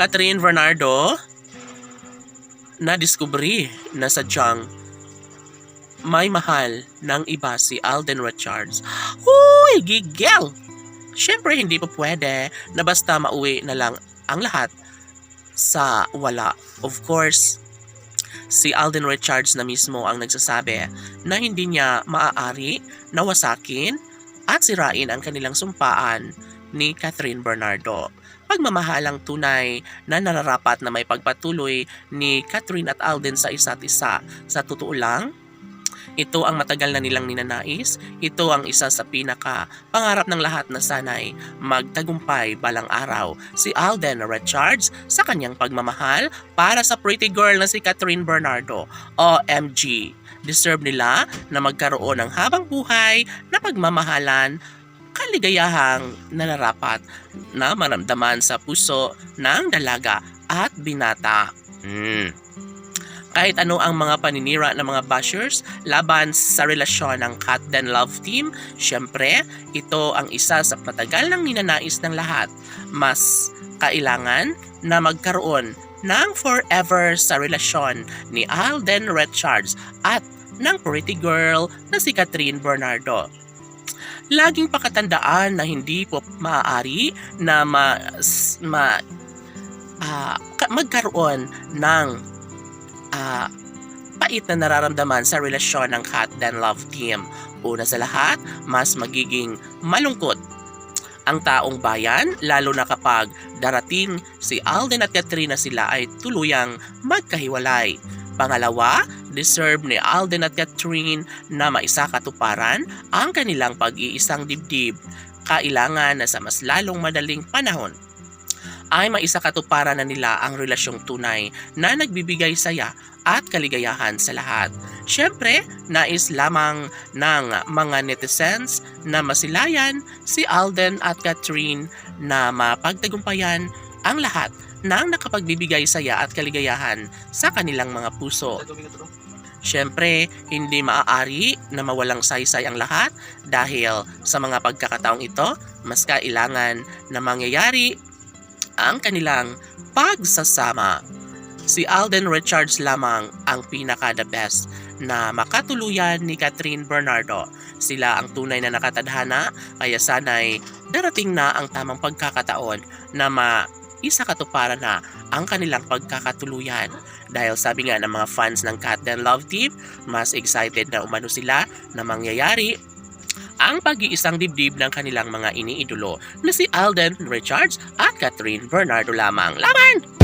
Catherine Bernardo na diskubri na sadyang may mahal ng iba si Alden Richards. Huy, gigel! Siyempre hindi pa pwede na basta mauwi na lang ang lahat sa wala. Of course, si Alden Richards na mismo ang nagsasabi na hindi niya maaari na wasakin at sirain ang kanilang sumpaan ni Catherine Bernardo. Pagmamahalang tunay na nararapat na may pagpatuloy ni Catherine at Alden sa isa't isa. Sa totoo lang, ito ang matagal na nilang ninanais. Ito ang isa sa pangarap ng lahat na sana'y magtagumpay balang araw. Si Alden Richards sa kanyang pagmamahal para sa pretty girl na si Catherine Bernardo. OMG! Deserve nila na magkaroon ng habang buhay na pagmamahalan, kaligayahang nararapat na maramdaman sa puso ng dalaga at binata. Kahit ano ang mga paninira ng mga bashers laban sa relasyon ng Cat Den Love Team, syempre, ito ang isa sa matagal ng ninanais ng lahat. Mas kailangan na magkaroon ng forever sa relasyon ni Alden Richards at ng pretty girl na si Catherine Bernardo. Laging pakatandaan na hindi po maaari na magkaroon ng pait na nararamdaman sa relasyon ng Cat Den Love Team. Una sa lahat, mas magiging malungkot ang taong bayan, lalo na kapag darating si Alden at Catherine na sila ay tuluyang magkahiwalay. Pangalawa, deserve ni Alden at Catherine na maisakatuparan ang kanilang pag-iisang dibdib. Kailangan na sa mas lalong madaling panahon ay maisakatuparan na nila ang relasyong tunay na nagbibigay saya at kaligayahan sa lahat. Siyempre, nais lamang ng mga netizens na masilayan si Alden at Catherine na mapagtagumpayan ang lahat ng nakapagbibigay saya at kaligayahan sa kanilang mga puso. Siyempre, hindi maaari na mawalang saysay ang lahat dahil sa mga pagkakataong ito, mas kailangan na mangyayari ang kanilang pagsasama. Si Alden Richards lamang ang pinaka-the best na makatuluyan ni Catherine Bernardo. Sila ang tunay na nakatadhana, kaya sana'y darating na ang tamang pagkakataon na maisakatuparan na ang kanilang pagkakatuluyan. Dahil sabi nga ng mga fans ng Cat Den Love Team, mas excited na umano sila na mangyayari ang pag-iisang dibdib ng kanilang mga iniidolo na si Alden Richards at Catherine Bernardo lamang. Laban!